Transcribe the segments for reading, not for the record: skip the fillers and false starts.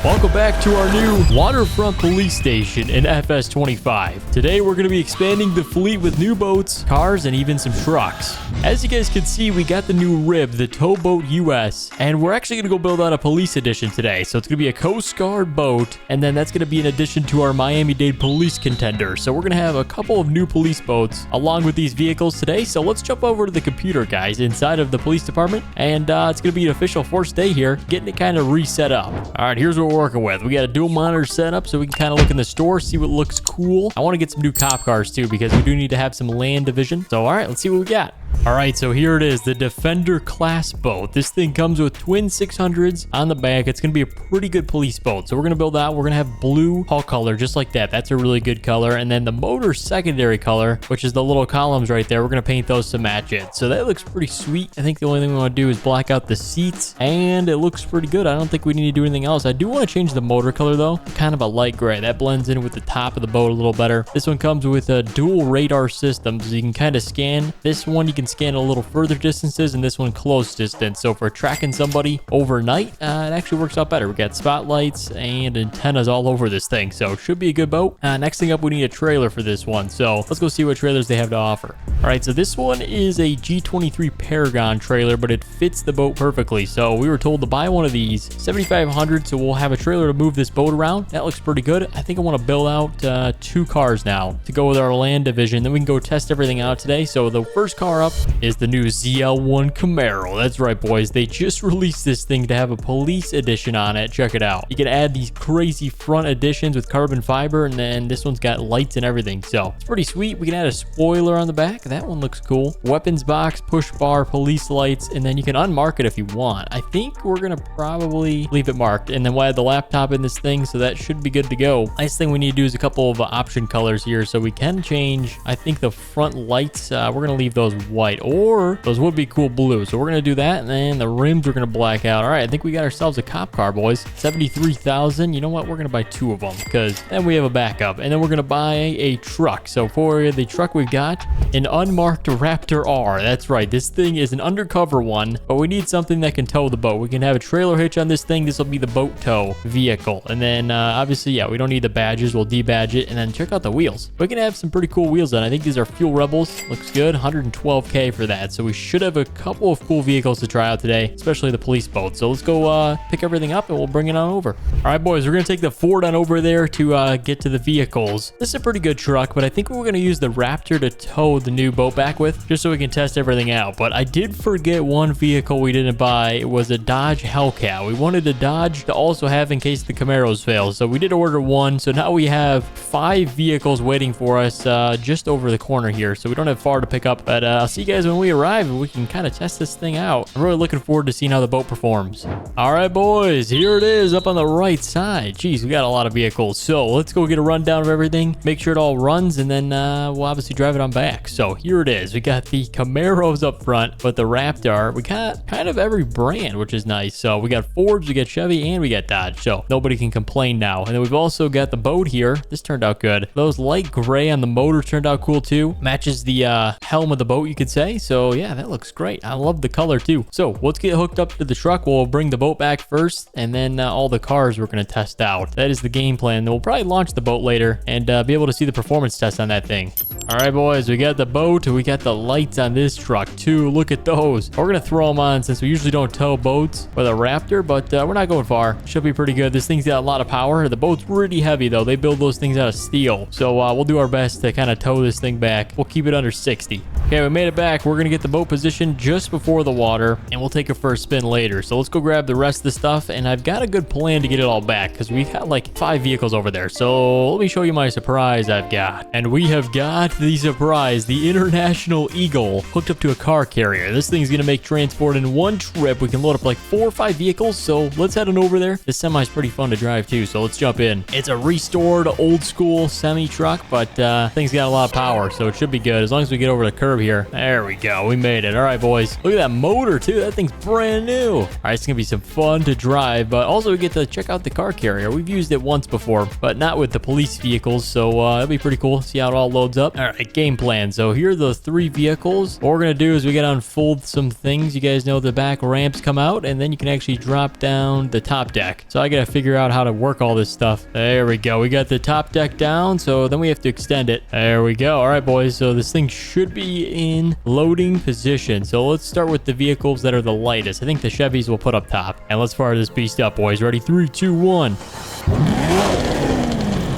Welcome back to our new Waterfront Police Station in FS25. Today we're going to be expanding the fleet with new boats, cars, and even some trucks. As you guys can see, we got the new RIB, the Towboat US, and we're actually going to go build out a police edition today. So it's going to be a Coast Guard boat, and then that's going to be in addition to our Miami-Dade police contender. So we're going to have a couple of new police boats along with these vehicles today. So let's jump over to the computer, guys, inside of the police department, and it's going to be an official first day here, getting it kind of reset up. All right, here's what we're working with. We got a dual monitor setup so we can kind of look in the store, see what looks cool. I want to get some new cop cars too because we do need to have some land division. So all right, let's see what we got. All right, so here it is, the Defender class boat. This thing comes with twin 600s on the back. It's going to be a pretty good police boat. So we're going to build out. We're going to have blue hull color just like that. That's a really good color. And then the motor secondary color, which is the little columns right there, we're going to paint those to match it. So that looks pretty sweet. I think the only thing we want to do is black out the seats, and it looks pretty good. I don't think we need to do anything else. I do want to change the motor color though, kind of a light gray. That blends in with the top of the boat a little better. This one comes with a dual radar system, so you can kind of scan. This one you can scan a little further distances, and this one close distance. So for tracking somebody overnight, it actually works out better. We got spotlights and antennas all over this thing, so it should be a good boat. Next thing up, we need a trailer for this one, so let's go see what trailers they have to offer. All right, so this one is a G23 Paragon trailer, but it fits the boat perfectly. So we were told to buy one of these, 7,500, so we'll have a trailer to move this boat around. That looks pretty good. I think I want to build out 2 cars now to go with our land division. Then we can go test everything out today. So the first car up is the new ZL1 Camaro. That's right, boys. They just released this thing to have a police edition on it. Check it out. You can add these crazy front additions with carbon fiber, and then this one's got lights and everything. So it's pretty sweet. We can add a spoiler on the back. That one looks cool. Weapons box, push bar, police lights, and then you can unmark it if you want. I think we're going to probably leave it marked, and then we'll add the laptop in this thing, so that should be good to go. Nice thing we need to do is a couple of option colors here, so we can change, I think, the front lights. We're going to leave those white, or those would be cool blue. So we're going to do that, and then the rims we're going to black out. All right, I think we got ourselves a cop car, boys. 73,000. You know what? We're going to buy 2 of them because then we have a backup, and then we're going to buy a truck. So for the truck, we've got an unmarked Raptor R. That's right. This thing is an undercover one, but we need something that can tow the boat. We can have a trailer hitch on this thing. This will be the boat tow vehicle. And then obviously, yeah, we don't need the badges. We'll debadge it, and then check out the wheels. We can have some pretty cool wheels on. I think these are Fuel Rebels. Looks good. 112K for that. So we should have a couple of cool vehicles to try out today, especially the police boat. So let's go pick everything up, and we'll bring it on over. All right, boys, we're going to take the Ford on over there to get to the vehicles. This is a pretty good truck, but I think we're going to use the Raptor to tow the new boat back with, just so we can test everything out. But I did forget one vehicle we didn't buy. It was a Dodge Hellcat. We wanted a Dodge to also have in case the Camaros fail. So we did order one. So now we have 5 vehicles waiting for us just over the corner here. So we don't have far to pick up, but I'll see you guys when we arrive, and we can kind of test this thing out. I'm really looking forward to seeing how the boat performs. All right, boys, here it is up on the right side. Jeez, we got a lot of vehicles. So let's go get a rundown of everything, make sure it all runs, and then we'll obviously drive it on back. So here it is. We got the Camaros up front, but the Raptor, we got kind of every brand, which is nice. So we got Fords, we got Chevy, and we got Dodge. So nobody can complain now. And then we've also got the boat here. This turned out good. Those light gray on the motor turned out cool too. Matches the helm of the boat, you could say. So yeah, that looks great. I love the color too. So let's get hooked up to the truck. We'll bring the boat back first, and then all the cars we're going to test out. That is the game plan. Then we'll probably launch the boat later and be able to see the performance test on that thing. All right, boys, we got the boat. We got the lights on this truck too. Look at those. We're going to throw them on since we usually don't tow boats with a Raptor, but we're not going far. Should be pretty good. This thing's got a lot of power. The boat's pretty heavy though. They build those things out of steel. So we'll do our best to kind of tow this thing back. We'll keep it under 60. Okay, we made it back. We're going to get the boat positioned just before the water, and we'll take it for a spin later. So let's go grab the rest of the stuff, and I've got a good plan to get it all back because we've got like 5 vehicles over there. So let me show you my surprise I've got. And we have got the surprise, the International Eagle, hooked up to a car carrier. This thing's going to make transport in one trip. We can load up like 4 or 5 vehicles, so let's head on over there. This semi is pretty fun to drive too, so let's jump in. It's a restored old school semi truck, but thing's got a lot of power, so it should be good. As long as we get over the curb curb here. There we go. We made it. All right, boys. Look at that motor, too. That thing's brand new. All right, it's going to be some fun to drive, but also we get to check out the car carrier. We've used it once before, but not with the police vehicles, so that'll be pretty cool. See how it all loads up. All right, game plan. So here are the 3 vehicles. What we're going to do is we got to unfold some things. You guys know the back ramps come out, and then you can actually drop down the top deck. So I got to figure out how to work all this stuff. There we go. We got the top deck down, so then we have to extend it. There we go. All right, boys. So this thing should be in loading position. So let's start with the vehicles that are the lightest. I think the Chevys will put up top. And let's fire this beast up, boys. Ready? 3, 2, 1.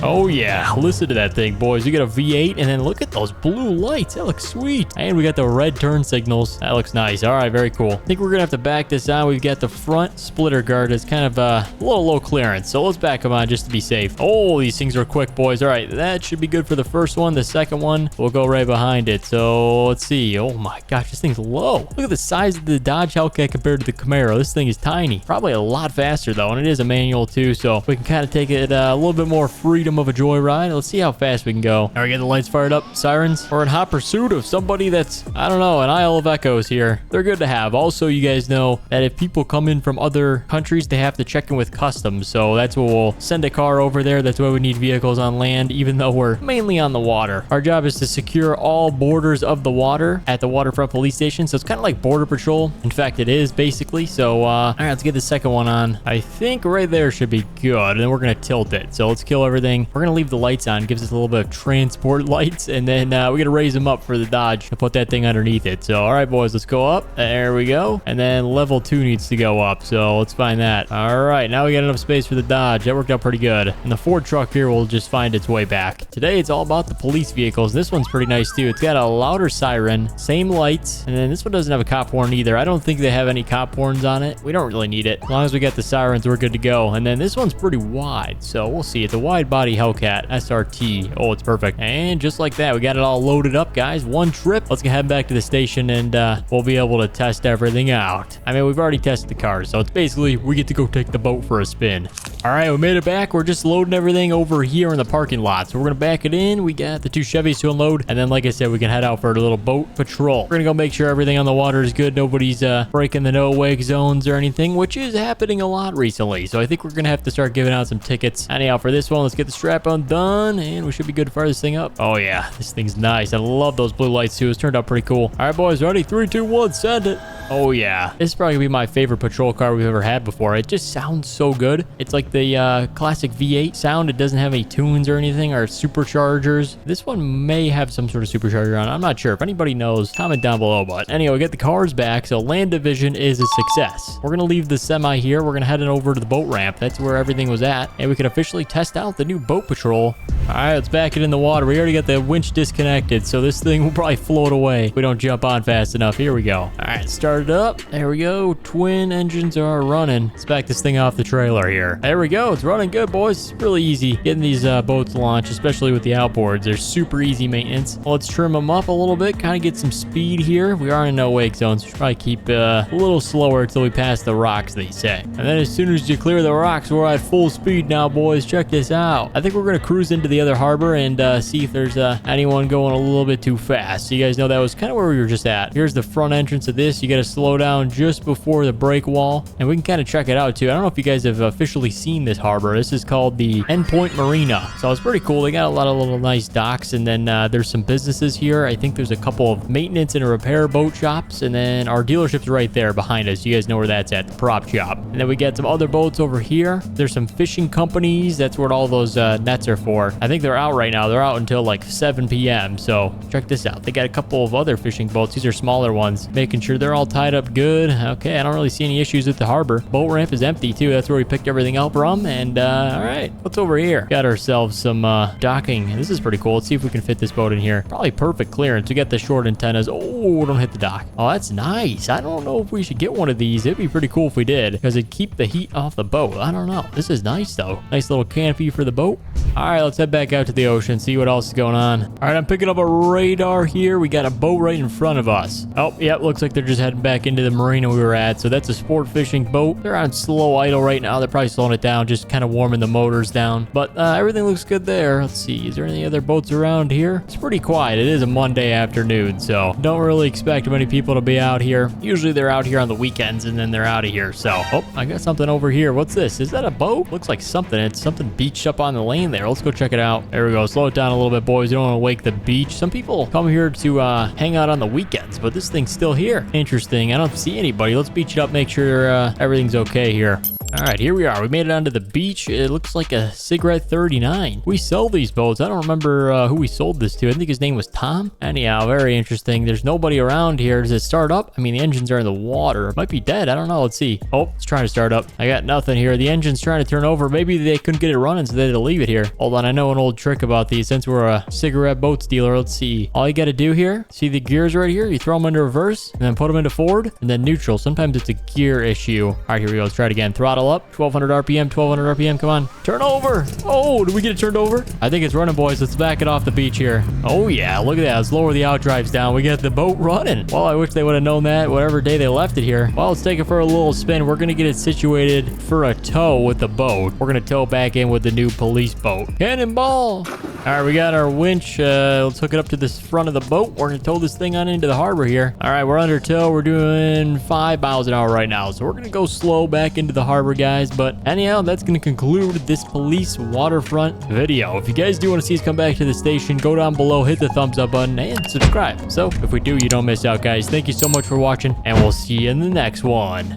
Oh, yeah. Listen to that thing, boys. We got a V8, and then look at those blue lights. That looks sweet. And we got the red turn signals. That looks nice. All right, very cool. I think we're going to have to back this on. We've got the front splitter guard. It's kind of a little low clearance, so let's back them on just to be safe. Oh, these things are quick, boys. All right, that should be good for the first one. The second one, we'll go right behind it. So let's see. Oh, my gosh, this thing's low. Look at the size of the Dodge Hellcat compared to the Camaro. This thing is tiny. Probably a lot faster, though, and it is a manual, too, so we can kind of take it a little bit more freedom of a joyride. Let's see how fast we can go. All right, get the lights fired up. Sirens. We're in hot pursuit of somebody that's, I don't know, an Isle of Echoes here. They're good to have. Also, you guys know that if people come in from other countries, they have to check in with customs. So that's what we'll send a car over there. That's why we need vehicles on land, even though we're mainly on the water. Our job is to secure all borders of the water at the Waterfront Police Station. So it's kind of like Border Patrol. In fact, it is basically. So, all right, let's get the second one on. I think right there should be good. And then we're going to tilt it. So let's kill everything. We're going to leave the lights on. Gives us a little bit of transport lights, and then we gotta raise them up for the Dodge to put that thing underneath it. So all right, boys, let's go up. There we go. And then level 2 needs to go up, so let's find that. All right, now we got enough space for the Dodge. That worked out pretty good. And the Ford truck here will just find its way back. Today it's all about the police vehicles. This one's pretty nice too. It's got a louder siren, same lights, and then this one doesn't have a cop horn either. I don't think they have any cop horns on it. We don't really need it. As long as we got the sirens, we're good to go. And then this one's pretty wide, so we'll see. It's a wide body Hellcat SRT. Oh, it's perfect. And just like that, we got it all loaded up, guys. One trip. Let's head back to the station, and we'll be able to test everything out. I mean, we've already tested the cars, so it's basically we get to go take the boat for a spin. All right, we made it back. We're just loading everything over here in the parking lot. So we're going to back it in. We got the 2 Chevys to unload. And then, like I said, we can head out for a little boat patrol. We're going to go make sure everything on the water is good. Nobody's breaking the no-wake zones or anything, which is happening a lot recently. So I think we're going to have to start giving out some tickets. Anyhow, for this one, let's get the strap undone, and we should be good to fire this thing up. Oh, yeah, this thing's nice. I love those blue lights, too. It's turned out pretty cool. All right, boys, ready? 3, 2, 1, send it. Oh, yeah. This is probably going to be my favorite patrol car we've ever had before. It just sounds so good. It's like the classic V8 sound. It doesn't have any tunes or anything or superchargers. This one may have some sort of supercharger on it. I'm not sure. If anybody knows, comment down below. But anyway, get the cars back. So land division is a success. We're going to leave the semi here. We're going to head on over to the boat ramp. That's where everything was at. And we can officially test out the new boat patrol. All right, let's back it in the water. We already got the winch disconnected, so this thing will probably float away if we don't jump on fast enough. Here we go. All right, start it up. There we go. Twin engines are running. Let's back this thing off the trailer here. There we go. It's running good, boys. It's really easy getting these boats launched, especially with the outboards. They're super easy maintenance. Well, let's trim them up a little bit, kind of get some speed here. We are in no wake zone, so we should probably keep a little slower until we pass the rocks, they say. And then as soon as you clear the rocks, we're at full speed now, boys. Check this out. I think we're going to cruise into the other harbor and see if there's anyone going a little bit too fast. So you guys know that was kind of where we were just at. Here's the front entrance of this. You got to slow down just before the break wall, and we can kind of check it out too. I don't know if you guys have officially seen this harbor. This is called the Endpoint Marina, so it's pretty cool. They got a lot of little nice docks, and then there's some businesses here. I think there's a couple of maintenance and repair boat shops, and then our dealership's right there behind us. You guys know where that's at, the prop shop. And then we got some other boats over here. There's some fishing companies. That's what all those nets are for. I think they're out right now. They're out until like 7 p.m. So check this out. They got a couple of other fishing boats. These are smaller ones, making sure they're all tied up good. Okay, I don't really see any issues with the harbor. Boat ramp is empty too. That's where we picked everything up from. And all right, what's over here? Got ourselves some docking. This is pretty cool. Let's see if we can fit this boat in here. Probably perfect clearance. We got the short antennas. Oh, don't hit the dock. Oh, that's nice. I don't know if we should get one of these. It'd be pretty cool if we did, because it'd keep the heat off the boat. I don't know. This is nice though. Nice little canopy for the boat. All right, let's head back back out to the ocean, see what else is going on. All right, I'm picking up a radar here. We got a boat right in front of us. Oh, yep, looks like they're just heading back into the marina we were at. So that's a sport fishing boat. They're on slow idle right now. They're probably slowing it down, just kind of warming the motors down. But everything looks good there. Let's see, is there any other boats around here? It's pretty quiet. It is a Monday afternoon, so don't really expect many people to be out here. Usually they're out here on the weekends and then they're out of here. So, oh, I got something over here. What's this? Is that a boat? Looks like something. It's something beached up on the lane there. Let's go check it out. There we go. Slow it down a little bit, boys. You don't want to wake the beach. Some people come here to hang out on the weekends, but this thing's still here. Interesting. I don't see anybody. Let's beach it up, make sure everything's okay here. All right, here we are. We made it onto the beach. It looks like a Cigarette 39. We sell these boats. I don't remember who we sold this to. I think his name was Tom. Anyhow, very interesting. There's nobody around here. Does it start up? I mean, the engines are in the water. It might be dead. I don't know. Let's see. Oh, it's trying to start up. I got nothing here. The engine's trying to turn over. Maybe they couldn't get it running, so they had to leave it here. Hold on. I know an old trick about these. Since we're a cigarette boats dealer, let's see. All you got to do here, see the gears right here? You throw them into reverse and then put them into forward and then neutral. Sometimes it's a gear issue. All right, here we go. Let's try it again. Throttle up. 1200 RPM, 1200 RPM. Come on. Turn over. Oh, did we get it turned over? I think it's running, boys. Let's back it off the beach here. Oh, yeah. Look at that. Let's lower the outdrives down. We got the boat running. Well, I wish they would have known that whatever day they left it here. Well, let's take it for a little spin. We're going to get it situated for a tow with the boat. We're going to tow back in with the new police boat. Cannonball. All right, we got our winch. Let's hook it up to this front of the boat. We're going to tow this thing on into the harbor here. All right, we're under tow. We're doing 5 miles an hour right now. So we're going to go slow back into the harbor, guys. But anyhow, that's going to conclude this police waterfront video. If you guys do want to see us come back to the station, go down below, hit the thumbs up button, and subscribe. So if we do, you don't miss out, guys. Thank you so much for watching, and we'll see you in the next one.